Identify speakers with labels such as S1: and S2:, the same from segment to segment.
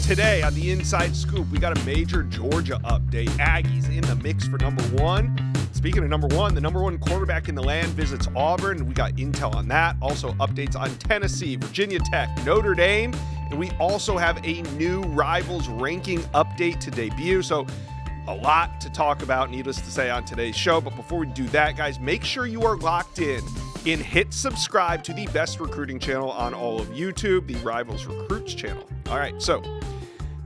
S1: Today on the Inside Scoop, we got a major Georgia update. Aggies in the mix for number one. Speaking of number one, the number one quarterback in the land visits Auburn. We got intel on that. Also updates on Tennessee, Virginia Tech, Notre Dame. And we also have a new Rivals ranking update to debut. So a lot to talk about, needless to say, on today's show. But before we do that, guys, make sure you are locked in and hit subscribe to the best recruiting channel on all of YouTube, the Rivals Recruits channel. All right, so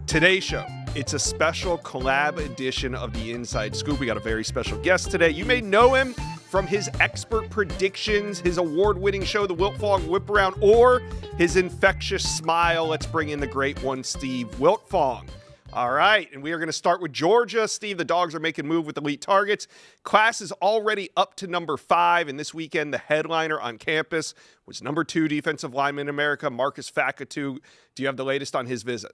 S1: today's show, it's a special collab edition of the Inside Scoop. We got a very special guest today. You may know him from his expert predictions, his award-winning show, The Wiltfong Whip Around, or his infectious smile. Let's bring in the great one, Steve Wiltfong. All right, and we are going to start with Georgia. Steve, the Dogs are making move with elite targets. Class is already up to number 5, and this weekend the headliner on campus was number 2 defensive lineman in America, Marcus Fakatu. Do you have the latest on his visit?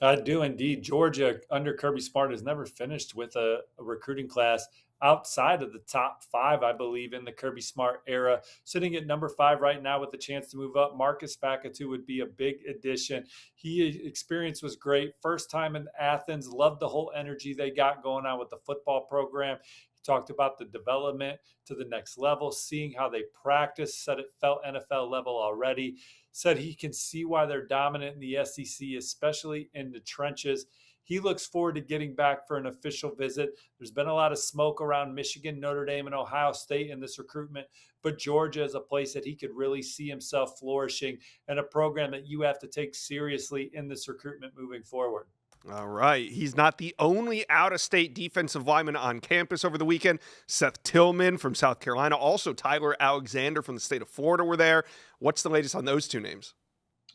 S2: I do indeed. Georgia, under Kirby Smart, has never finished with a recruiting class outside of the top 5, I believe, in the Kirby Smart era. Sitting at number 5 right now with the chance to move up. Marcus Fakatu would be a big addition. Experience was great. First time in Athens. Loved the whole energy they got going on with the football program. Talked about the development to the next level, seeing how they practice, said it felt NFL level already, said he can see why they're dominant in the SEC, especially in the trenches. He looks forward to getting back for an official visit. There's been a lot of smoke around Michigan, Notre Dame, and Ohio State in this recruitment, but Georgia is a place that he could really see himself flourishing and a program that you have to take seriously in this recruitment moving forward.
S1: All right. He's not the only out-of-state defensive lineman on campus over the weekend. Seth Tillman from South Carolina. Also, Tyler Alexander from the state of Florida were there. What's the latest on those two names?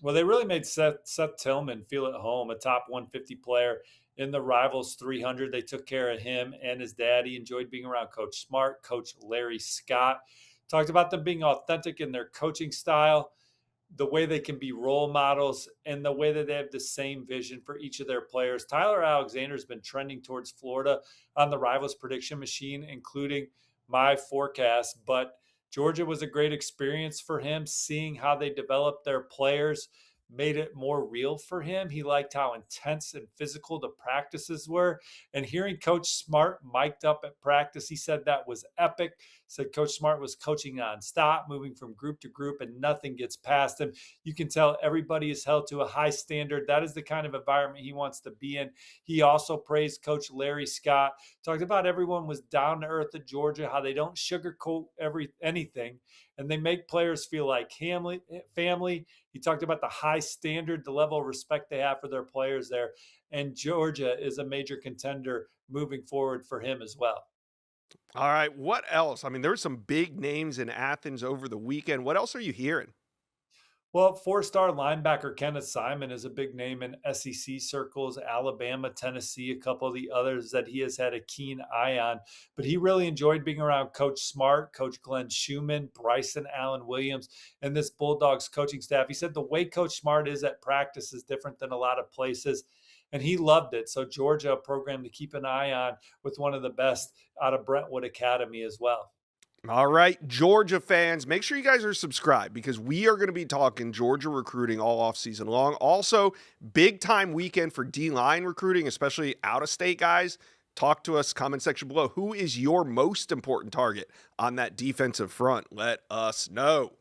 S2: Well, they really made Seth Tillman feel at home, a top 150 player in the Rivals 300. They took care of him and his dad. He enjoyed being around Coach Smart, Coach Larry Scott. Talked about them being authentic in their coaching style, the way they can be role models, and the way that they have the same vision for each of their players. Tyler Alexander has been trending towards Florida on the Rivals prediction machine, including my forecast. But Georgia was a great experience for him. Seeing how they developed their players made it more real for him. He liked how intense and physical the practices were. And hearing Coach Smart mic'd up at practice, he said that was epic. Said Coach Smart was coaching nonstop, moving from group to group, and nothing gets past him. You can tell everybody is held to a high standard. That is the kind of environment he wants to be in. He also praised Coach Larry Scott, talked about everyone was down to earth at Georgia, how they don't sugarcoat anything, and they make players feel like family. He talked about the high standard, the level of respect they have for their players there, and Georgia is a major contender moving forward for him as well.
S1: All right. What else? I mean, there were some big names in Athens over the weekend. What else are you hearing?
S2: Well, 4-star linebacker Kenneth Simon is a big name in SEC circles, Alabama, Tennessee, a couple of the others that he has had a keen eye on. But he really enjoyed being around Coach Smart, Coach Glenn Schumann, Bryson Allen Williams, and this Bulldogs coaching staff. He said the way Coach Smart is at practice is different than a lot of places, and he loved it. So Georgia, a program to keep an eye on with one of the best out of Brentwood Academy as well.
S1: All right, Georgia fans, make sure you guys are subscribed because we are going to be talking Georgia recruiting all off season long. Also, big time weekend for D-line recruiting, especially out-of-state guys. Talk to us, comment section below. Who is your most important target on that defensive front? Let us know.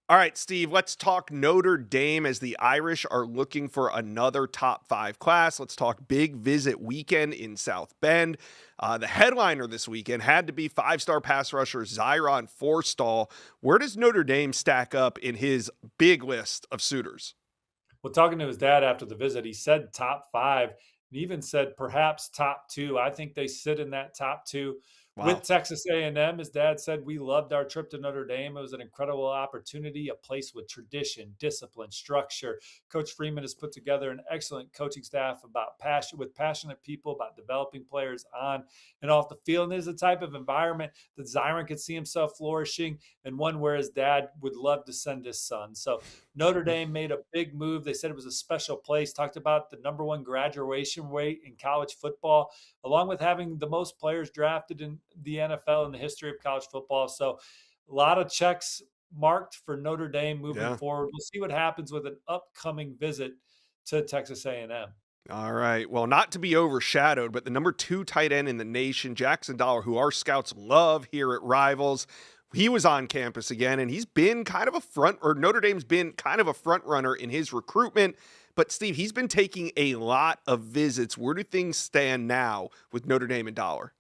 S1: All right, Steve, let's talk Notre Dame as the Irish are looking for another top 5 class. Let's talk big visit weekend in South Bend. The headliner this weekend had to be 5-star pass rusher Zyron Forstall. Where does Notre Dame stack up in his big list of suitors?
S2: Well, talking to his dad after the visit, he said top 5 and even said perhaps top 2. I think they sit in that top 2.
S1: Wow.
S2: With Texas A&M, his dad said, we loved our trip to Notre Dame. It was an incredible opportunity, a place with tradition, discipline, structure. Coach Freeman has put together an excellent coaching staff with passionate people about developing players on and off the field. And there's a type of environment that Zyron could see himself flourishing and one where his dad would love to send his son. So Notre Dame made a big move. They said it was a special place, talked about the number 1 graduation rate in college football, along with having the most players drafted in the NFL in the history of college football. So a lot of checks marked for Notre Dame moving forward. We'll see what happens with an upcoming visit to Texas A&M.
S1: All right. Well, not to be overshadowed, but the number 2 tight end in the nation, Jackson Dollar, who our scouts love here at Rivals, he was on campus again, and he's been kind of a front, or Notre Dame's been kind of a front runner in his recruitment. But Steve, he's been taking a lot of visits. Where do things stand now with Notre Dame and Dollar?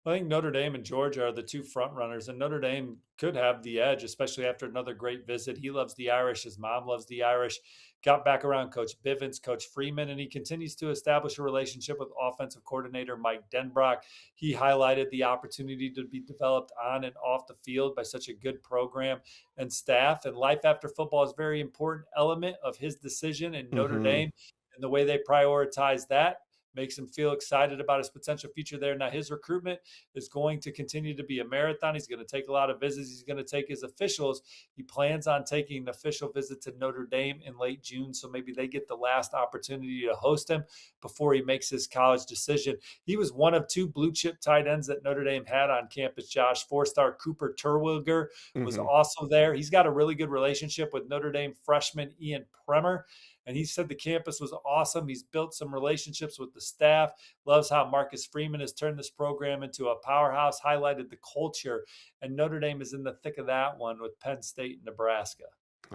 S2: I think Notre Dame and Georgia are the two front runners, and Notre Dame could have the edge, especially after another great visit. He loves the Irish. His mom loves the Irish. Got back around Coach Bivens, Coach Freeman, and he continues to establish a relationship with offensive coordinator Mike Denbrock. He highlighted the opportunity to be developed on and off the field by such a good program and staff. And life after football is a very important element of his decision in Notre
S1: Mm-hmm.
S2: Dame, and the way they prioritize that makes him feel excited about his potential future there. Now, his recruitment is going to continue to be a marathon. He's going to take a lot of visits. He's going to take his officials. He plans on taking an official visit to Notre Dame in late June. So maybe they get the last opportunity to host him before he makes his college decision. He was one of two blue chip tight ends that Notre Dame had on campus, Josh. 4-star Cooper Terwilliger was
S1: Mm-hmm.
S2: also there. He's got a really good relationship with Notre Dame freshman Ian Premer. And he said the campus was awesome. He's built some relationships with the staff, loves how Marcus Freeman has turned this program into a powerhouse, highlighted the culture. And Notre Dame is in the thick of that one with Penn State and Nebraska.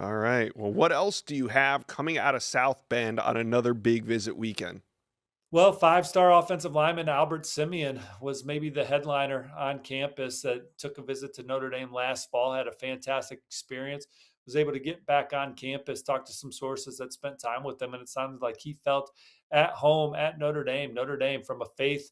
S1: All right. Well, what else do you have coming out of South Bend on another big visit weekend?
S2: Well, 5-star offensive lineman Albert Simeon was maybe the headliner on campus that took a visit to Notre Dame last fall, had a fantastic experience, was able to get back on campus, talk to some sources that spent time with him, and it sounded like he felt at home at Notre Dame. Notre Dame, from a faith,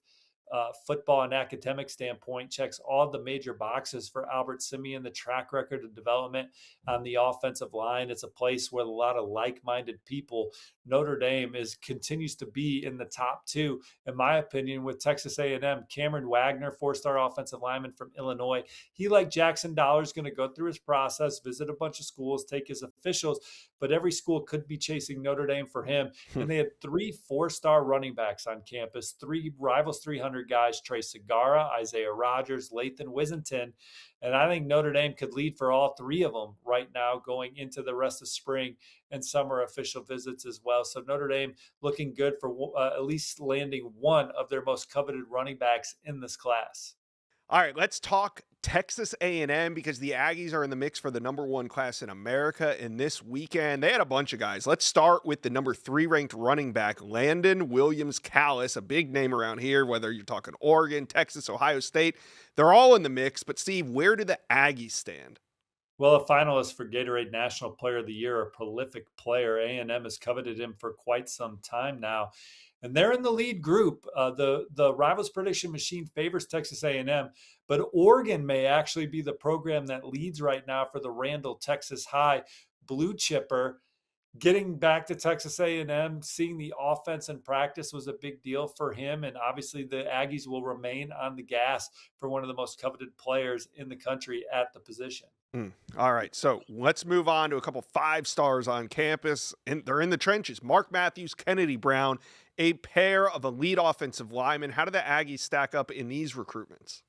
S2: football, and academic standpoint, checks all the major boxes for Albert Simeon, the track record of development on the offensive line. It's a place with a lot of like-minded people. Notre Dame continues to be in the top two, in my opinion, with Texas A&M. Cameron Wagner, 4-star offensive lineman from Illinois. He, like Jackson Dollar, is going to go through his process, visit a bunch of schools, take his officials, but every school could be chasing Notre Dame for him. And they had 3 4-star running backs on campus, 3 Rivals 300 guys: Trey Segara, Isaiah Rogers, Lathan Wissington. And I think Notre Dame could lead for all 3 of them right now going into the rest of spring and summer official visits as well. So Notre Dame looking good for at least landing one of their most coveted running backs in this class.
S1: All right, let's talk Texas A&M because the Aggies are in the mix for the number 1 class in America. And this weekend, they had a bunch of guys. Let's start with the number 3 ranked running back, Landon Williams-Callis, a big name around here, whether you're talking Oregon, Texas, Ohio State. They're all in the mix. But Steve, where do the Aggies stand?
S2: Well, a finalist for Gatorade National Player of the Year, a prolific player. A&M has coveted him for quite some time now, and they're in the lead group. The Rivals prediction machine favors Texas A&M, but Oregon may actually be the program that leads right now for the Randall Texas High blue chipper. Getting back to Texas A&M, seeing the offense in practice was a big deal for him, and obviously the Aggies will remain on the gas for one of the most coveted players in the country at the position.
S1: All right, so let's move on to a couple 5 stars on campus. And they're in the trenches. Mark Matthews, Kennedy Brown, a pair of elite offensive linemen. How do the Aggies stack up in these recruitments?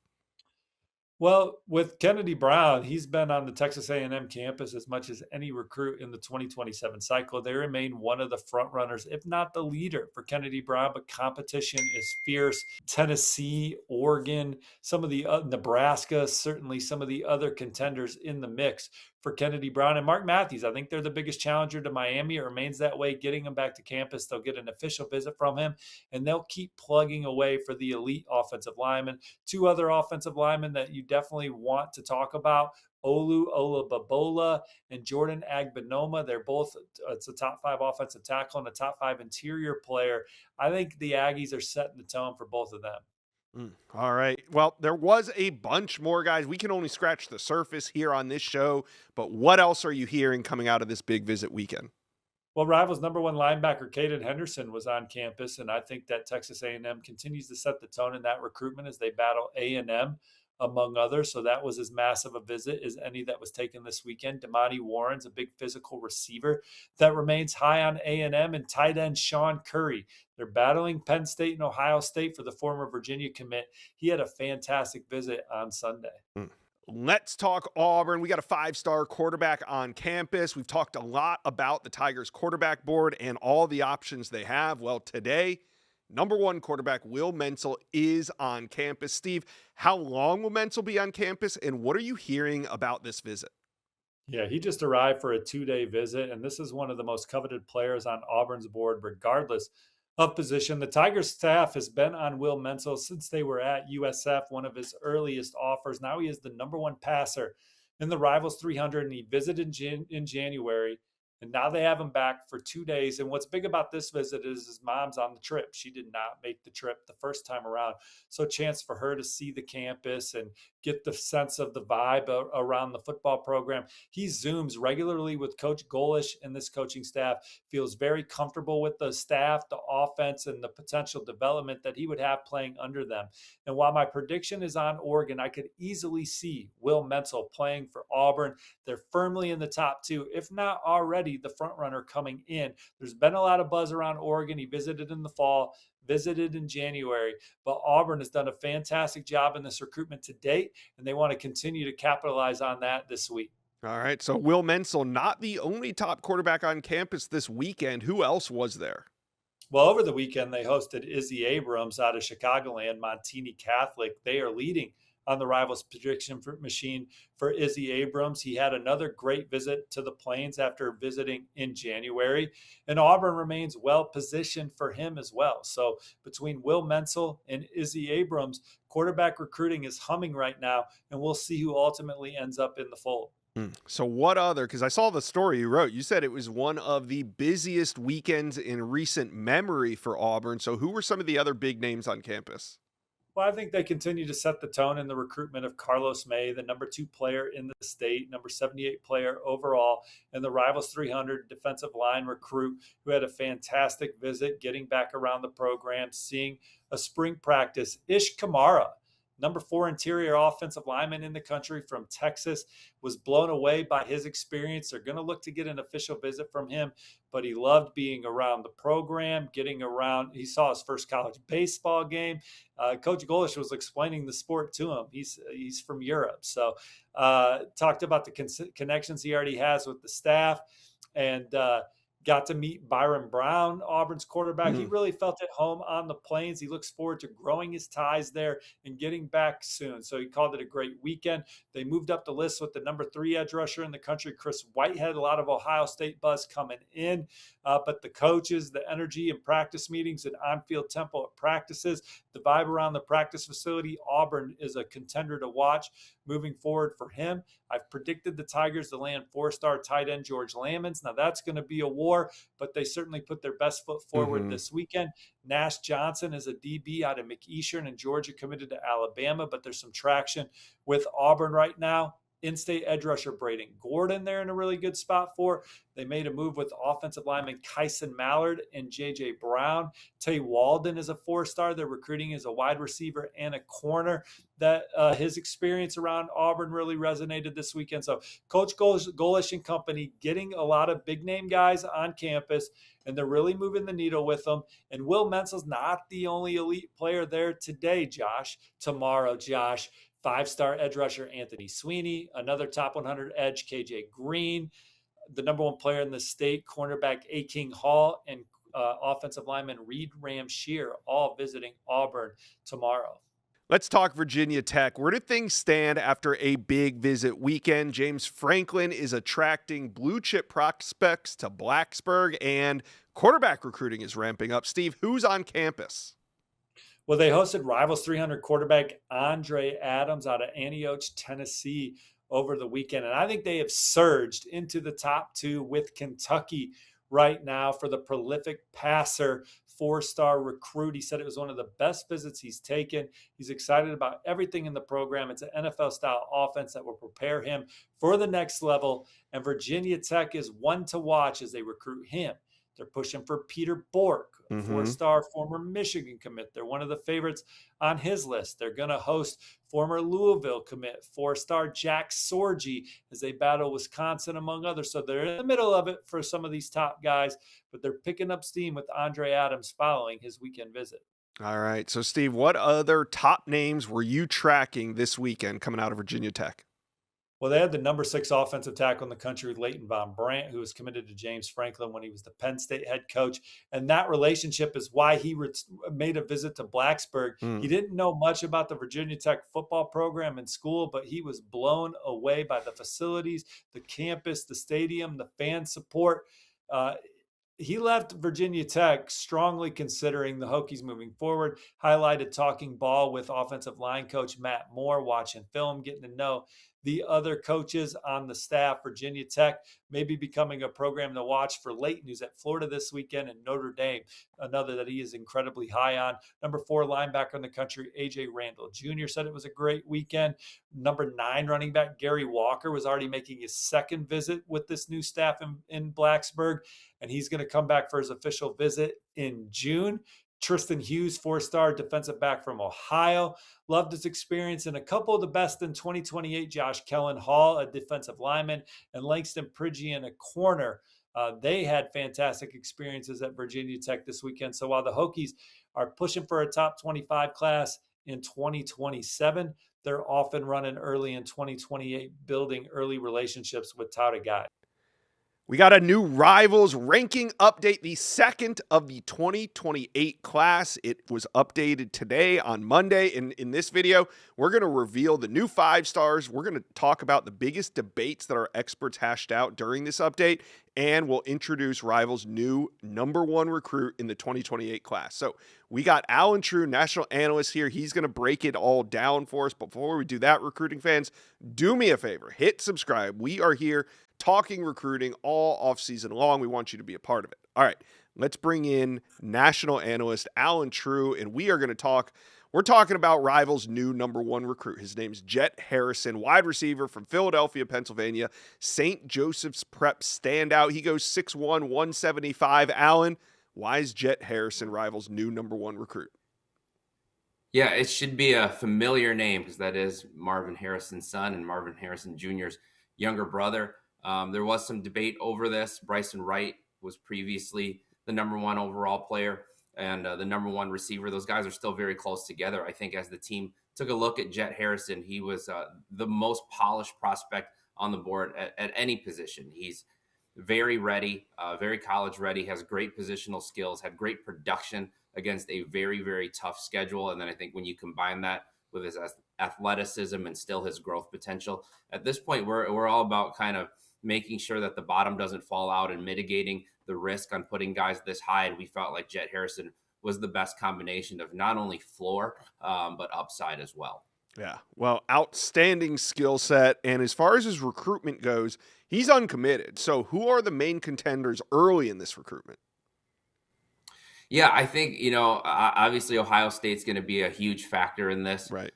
S2: Well, with Kennedy Brown, he's been on the Texas A&M campus as much as any recruit in the 2027 cycle. They remain one of the front runners, if not the leader, for Kennedy Brown, but competition is fierce. Tennessee, Oregon, some of the Nebraska, certainly some of the other contenders in the mix for Kennedy Brown and Mark Matthews. I think they're the biggest challenger to Miami. It remains that way. Getting him back to campus, they'll get an official visit from him, and they'll keep plugging away for the elite offensive linemen. 2 other offensive linemen that you definitely want to talk about: Olu Olababola and Jordan Agbanoma. They're both, it's a top 5 offensive tackle and a top 5 interior player. I think the Aggies are setting the tone for both of them.
S1: All right. Well, there was a bunch more guys. We can only scratch the surface here on this show, but what else are you hearing coming out of this big visit weekend?
S2: Well, Rivals number 1 linebacker Caden Henderson was on campus, and I think that Texas A&M continues to set the tone in that recruitment as they battle A&M among others. So that was as massive a visit as any that was taken this weekend. Damani Warren's a big physical receiver that remains high on A&M, and tight end Sean Curry. They're battling Penn State and Ohio State for the former Virginia commit. He had a fantastic visit on Sunday.
S1: Let's talk Auburn. We got a five-star quarterback on campus. We've talked a lot about the Tigers quarterback board and all the options they have. Well, today, number one quarterback Will Menzel is on campus. Steve, how long will Menzel be on campus, and what are you hearing about this visit?
S2: Yeah, he just arrived for a 2-day visit, and this is one of the most coveted players on Auburn's board, regardless of position. The Tigers staff has been on Will Menzel since they were at USF, one of his earliest offers. Now he is the number one passer in the Rivals 300, and he visited in January. And now they have him back for 2 days. And what's big about this visit is his mom's on the trip. She did not make the trip the first time around. So, chance for her to see the campus and get the sense of the vibe around the football program. He Zooms regularly with Coach Golish and this coaching staff, feels very comfortable with the staff, the offense, and the potential development that he would have playing under them. And while my prediction is on Oregon, I could easily see Will Menzel playing for Auburn. They're firmly in the top two, if not already the front runner coming in. There's been a lot of buzz around Oregon. He visited in the fall, visited in January, but Auburn has done a fantastic job in this recruitment to date, and they want to continue to capitalize on that this week.
S1: All right, so Will Menzel, not the only top quarterback on campus this weekend. Who else was there?
S2: Well, over the weekend, they hosted Izzy Abrams out of Chicagoland, Montini Catholic. They are leading on the Rivals prediction machine for Izzy Abrams. He had another great visit to the Plains after visiting in January, and Auburn remains well positioned for him as well. So between Will Menzel and Izzy Abrams, quarterback recruiting is humming right now, and we'll see who ultimately ends up in the fold.
S1: So what other, because I saw the story you wrote, you said it was one of the busiest weekends in recent memory for Auburn. So who were some of the other big names on campus?
S2: Well, I think they continue to set the tone in the recruitment of Carlos May, the number 2 player in the state, number 78 player overall, and the Rivals 300 defensive line recruit who had a fantastic visit, getting back around the program, seeing a spring practice. Ish Kamara, number 4 interior offensive lineman in the country from Texas, was blown away by his experience. They're going to look to get an official visit from him, but he loved being around the program, getting around. He saw his first college baseball game. Coach Golish was explaining the sport to him. He's from Europe, so talked about the connections he already has with the staff, and got to meet Byron Brown, Auburn's quarterback. He really felt at home on the Plains. He looks forward to growing his ties there and getting back soon. So he called it a great weekend. They moved up the list with the number 3 edge rusher in the country, Chris Whitehead. A lot of Ohio State buzz coming in, but the coaches, the energy in practice meetings and on-field tempo at practices, the vibe around the practice facility, Auburn is a contender to watch moving forward for him. I've predicted the Tigers to land 4-star tight end George Lamons. Now that's going to be a war, but they certainly put their best foot forward this weekend. Nash Johnson is a DB out of McEachern in Georgia, committed to Alabama, but there's some traction with Auburn right now. In-state edge rusher Braden Gordon they're in a really good spot for. They made a move with offensive lineman Kyson Mallard and J.J. Brown. Tay Walden is a 4-star. They're recruiting as a wide receiver and a corner. That his experience around Auburn really resonated this weekend. So Coach Golish and company getting a lot of big-name guys on campus, and they're really moving the needle with them. And Will Menzel's not the only elite player there today, tomorrow, Josh. 5-star edge rusher Anthony Sweeney, another top 100 edge KJ Green, the number 1 player in the state, cornerback A. King Hall, and offensive lineman Reed Ramshear, all visiting Auburn tomorrow.
S1: Let's talk Virginia Tech. Where do things stand after a big visit weekend? James Franklin is attracting blue chip prospects to Blacksburg, and quarterback recruiting is ramping up. Steve, who's on campus?
S2: Well, they hosted Rivals 300 quarterback Andre Adams out of Antioch, Tennessee over the weekend. And I think they have surged into the top 2 with Kentucky right now for the prolific passer, 4-star recruit. He said it was one of the best visits he's taken. He's excited about everything in the program. It's an NFL-style offense that will prepare him for the next level. And Virginia Tech is one to watch as they recruit him. They're pushing for Peter Bork, a 4-star former Michigan commit. They're one of the favorites on his list. They're going to host former Louisville commit, 4-star Jack Sorgi, as they battle Wisconsin, among others. So they're in the middle of it for some of these top guys, but they're picking up steam with Andre Adams following his weekend visit.
S1: All right. So, Steve, what other top names were you tracking this weekend coming out of Virginia Tech?
S2: Well, they had the number 6 offensive tackle in the country, Leighton Von Brandt, who was committed to James Franklin when he was the Penn State head coach. And that relationship is why he made a visit to Blacksburg. He didn't know much about the Virginia Tech football program in school, but he was blown away by the facilities, the campus, the stadium, the fan support. He left Virginia Tech strongly considering the Hokies moving forward, highlighted talking ball with offensive line coach Matt Moore, watching film, getting to know the other coaches on the staff. Virginia Tech maybe becoming a program to watch for Leighton, who's at Florida this weekend, and Notre Dame, another that he is incredibly high on. Number 4 linebacker in the country, A.J. Randall Jr. said it was a great weekend. Number 9 running back, Gary Walker, was already making his second visit with this new staff in Blacksburg, and he's going to come back for his official visit in June. Tristan Hughes, 4-star defensive back from Ohio, loved his experience. And a couple of the best in 2028, Josh Kellen Hall, a defensive lineman, and Langston Pridgeon, a corner. They had fantastic experiences at Virginia Tech this weekend. So while the Hokies are pushing for a top 25 class in 2027, they're often running early in 2028, building early relationships with touted guys.
S1: We got a new Rivals ranking update, the second of the 2028 class. It was updated today on Monday. And in this video, we're going to reveal the new 5 stars. We're going to talk about the biggest debates that our experts hashed out during this update. And we'll introduce Rivals' new number 1 recruit in the 2028 class. So we got Alan True, national analyst here. He's going to break it all down for us. Before we do that, recruiting fans, do me a favor. Hit subscribe. We are here talking recruiting all offseason long. We want you to be a part of it. All right, let's bring in national analyst Alan True, and we are going to talk. We're talking about Rivals' new number 1 recruit. His name's Jet Harrison, wide receiver from Philadelphia, Pennsylvania, St. Joseph's Prep standout. He goes 6'1", 175. Alan, why is Jet Harrison Rivals' new number 1 recruit?
S3: Yeah, it should be a familiar name because that is Marvin Harrison's son and Marvin Harrison Jr.'s younger brother. There was some debate over this. Bryson Wright was previously the number 1 overall player and the number 1 receiver. Those guys are still very close together. I think as the team took a look at Jet Harrison, he was the most polished prospect on the board at any position. He's very ready, very college ready, has great positional skills, had great production against a very, very tough schedule. And then I think when you combine that with his athleticism and still his growth potential, at this point, we're all about kind of making sure that the bottom doesn't fall out and mitigating the risk on putting guys this high. And we felt like Jet Harrison was the best combination of not only floor, but upside as well.
S1: Yeah, well, outstanding skill set. And as far as his recruitment goes, he's uncommitted. So who are the main contenders early in this recruitment?
S3: Yeah, I think, obviously Ohio State's going to be a huge factor in this.
S1: Right.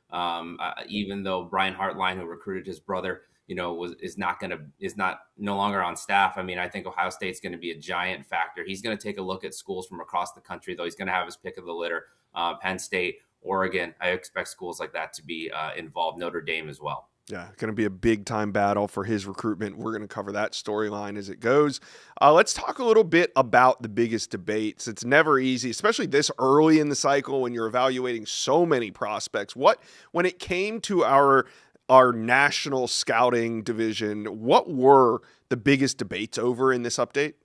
S3: Even though Brian Hartline, who recruited his brother, is no longer on staff. I mean, I think Ohio State's going to be a giant factor. He's going to take a look at schools from across the country, though. He's going to have his pick of the litter. Penn State, Oregon. I expect schools like that to be involved. Notre Dame as well.
S1: Yeah, going to be a big-time battle for his recruitment. We're going to cover that storyline as it goes. Let's talk a little bit about the biggest debates. It's never easy, especially this early in the cycle when you're evaluating so many prospects. When it came to our national scouting division, what were the biggest debates over in this update?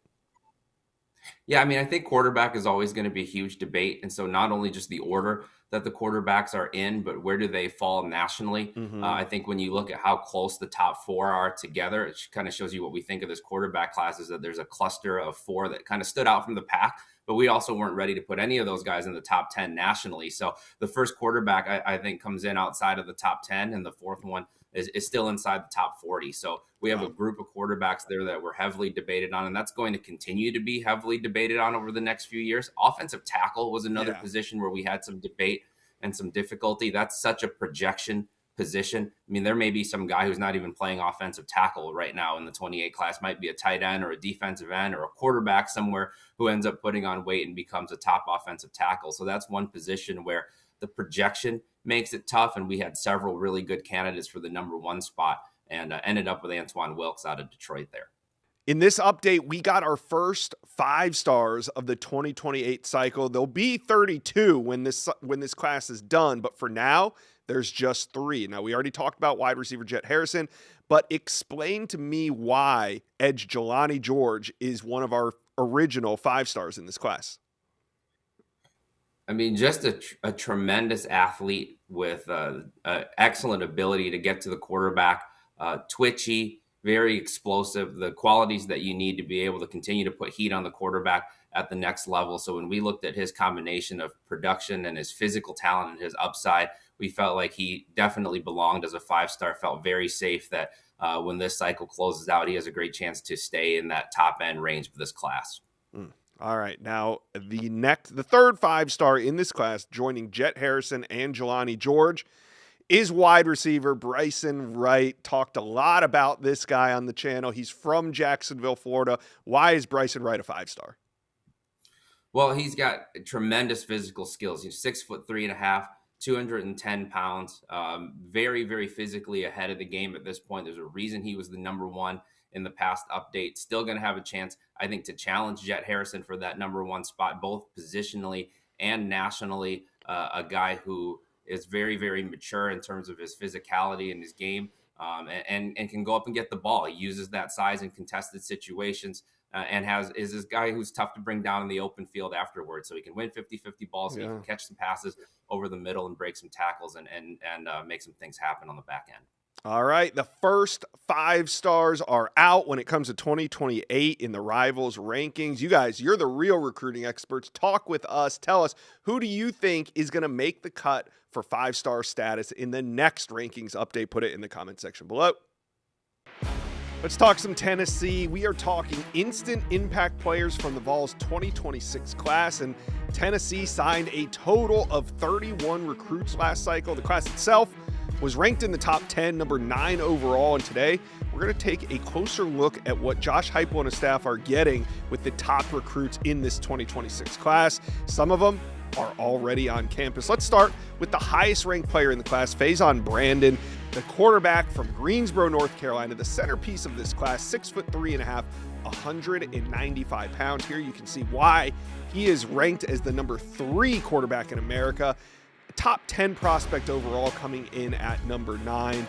S3: Yeah, I mean, I think quarterback is always going to be a huge debate. And so not only just the order that the quarterbacks are in, but where do they fall nationally?
S1: Mm-hmm.
S3: I think when you look at how close the top 4 are together, it kind of shows you what we think of this quarterback class is that there's a cluster of 4 that kind of stood out from the pack, but we also weren't ready to put any of those guys in the top 10 nationally. So the first quarterback, I think, comes in outside of the top 10, and the fourth one is still inside the top 40. So we have a group of quarterbacks there that were heavily debated on, and that's going to continue to be heavily debated on over the next few years. Offensive tackle was another position where we had some debate and some difficulty. That's such a projection position. I mean, there may be some guy who's not even playing offensive tackle right now in the 28 class, might be a tight end or a defensive end or a quarterback somewhere who ends up putting on weight and becomes a top offensive tackle. So that's one position where the projection makes it tough. And we had several really good candidates for the number 1 spot and ended up with Antoine Wilkes out of Detroit there.
S1: In this update, we got our first 5 stars of the 2028 cycle. There'll be 32 when this class is done, but for now, there's just 3. Now, we already talked about wide receiver Jet Harrison, but explain to me why edge Jelani George is one of our original 5-stars in this class.
S3: I mean, just a tremendous athlete with excellent ability to get to the quarterback, twitchy, very explosive, the qualities that you need to be able to continue to put heat on the quarterback at the next level. So when we looked at his combination of production and his physical talent and his upside, we felt like he definitely belonged as a 5-star, felt very safe that when this cycle closes out, he has a great chance to stay in that top end range for this class.
S1: All right. Now, the third 5-star in this class, joining Jet Harrison and Jelani George, is wide receiver Bryson Wright. Talked a lot about this guy on the channel. He's from Jacksonville, Florida. Why is Bryson Wright a 5-star?
S3: Well, he's got tremendous physical skills. He's 6'3.5", 210 pounds, very, very physically ahead of the game at this point. There's a reason he was the number 1 in the past update. Still going to have a chance, I think, to challenge Jet Harrison for that number 1 spot, both positionally and nationally. A guy who is very, very mature in terms of his physicality and his game, and can go up and get the ball. He uses that size in contested situations, and is this guy who's tough to bring down in the open field afterwards. So he can win 50-50 balls. So he can catch some passes over the middle and break some tackles and make some things happen on the back end.
S1: All right, the first 5 stars are out when it comes to 2028 in the Rivals rankings. You guys, you're the real recruiting experts. Talk with us. Tell us, who do you think is going to make the cut for 5-star status in the next rankings update? Put it in the comment section below. Let's talk some Tennessee. We are talking instant impact players from the Vols 2026 class, and Tennessee signed a total of 31 recruits last cycle. The class itself was ranked in the top 10, number 9 overall, and today we're going to take a closer look at what Josh Heupel and his staff are getting with the top recruits in this 2026 class. Some of them are already on campus. Let's start with the highest ranked player in the class, Faison Brandon, the quarterback from Greensboro, North Carolina, the centerpiece of this class, 6'3.5", 195 pounds. Here you can see why he is ranked as the number 3 quarterback in America. Top 10 prospect overall, coming in at number 9.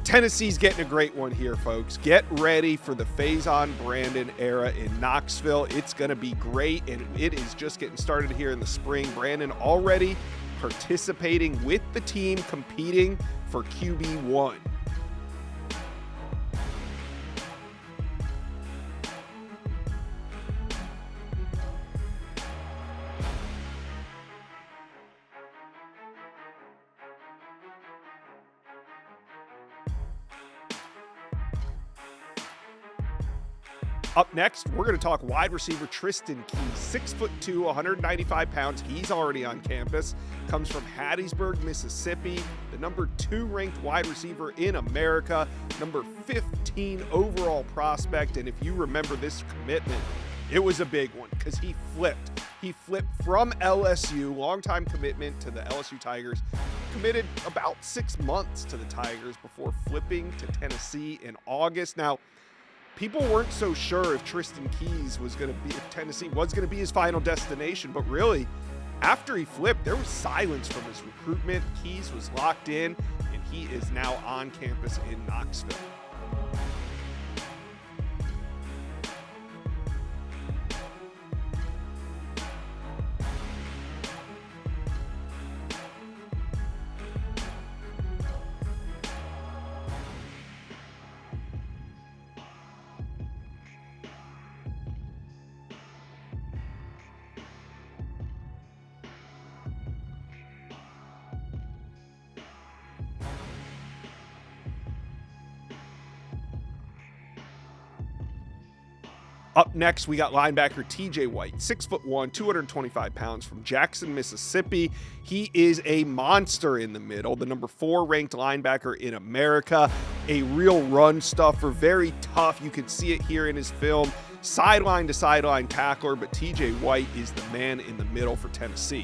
S1: Tennessee's getting a great one here, folks. Get ready for the Faison Brandon era in Knoxville. It's going to be great, and it is just getting started here in the spring. Brandon already participating with the team, competing for QB1. Up next, we're going to talk wide receiver Tristan Key, 6'2", 195 pounds. He's already on campus. Comes from Hattiesburg, Mississippi. The number 2 ranked wide receiver in America. Number 15 overall prospect. And if you remember this commitment, it was a big one because he flipped. He flipped from LSU, longtime commitment to the LSU Tigers. Committed about 6 months to the Tigers before flipping to Tennessee in August. Now, people weren't so sure if Tristan Keys was going to be, if Tennessee was going to be his final destination, but really, after he flipped, there was silence from his recruitment. Keys was locked in, and he is now on campus in Knoxville. Up next, we got linebacker TJ White, 6'1", 225 pounds from Jackson, Mississippi. He is a monster in the middle, the number 4 ranked linebacker in America, a real run stuffer, very tough. You can see it here in his film, sideline to sideline tackler, but TJ White is the man in the middle for Tennessee.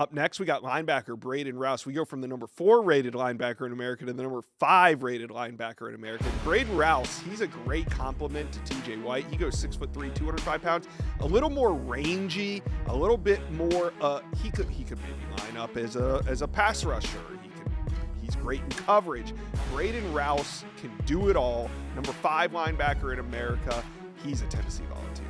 S1: Up next, we got linebacker Braden Rouse. We go from the number 4 rated linebacker in America to the number 5 rated linebacker in America. Braden Rouse, he's a great complement to TJ White. He goes 6'3", 205 pounds, a little more rangy, a little bit more. He could maybe line up as a pass rusher. He's great in coverage. Braden Rouse can do it all. Number 5 linebacker in America. He's a Tennessee Volunteer.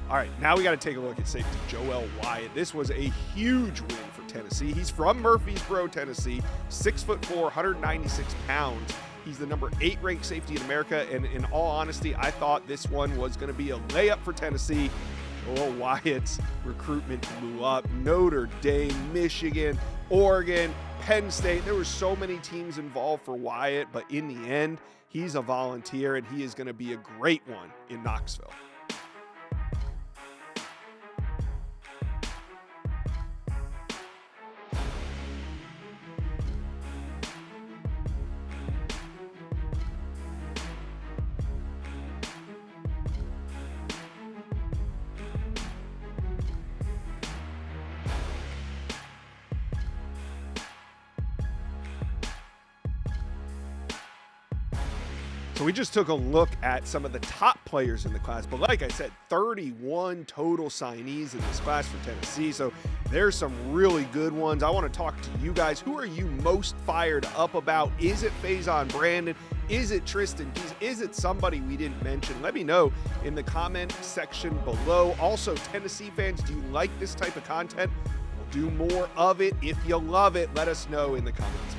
S1: All right, now we got to take a look at safety Joel Wyatt. This was a huge win for Tennessee. He's from Murfreesboro, Tennessee, 6'4", 196 pounds. He's the number 8 ranked safety in America, and in all honesty, I thought this one was going to be a layup for Tennessee. Joel Wyatt's recruitment blew up. Notre Dame, Michigan, Oregon, Penn State. There were so many teams involved for Wyatt, but in the end, he's a Volunteer, and he is going to be a great one in Knoxville. So we just took a look at some of the top players in the class, but like I said, 31 total signees in this class for Tennessee. So there's some really good ones. I want to talk to you guys. Who are you most fired up about? Is it Faison Brandon? Is it Tristan Keys? Is it somebody we didn't mention? Let me know in the comment section below. Also, Tennessee fans, do you like this type of content? We'll do more of it. If you love it, let us know in the comments.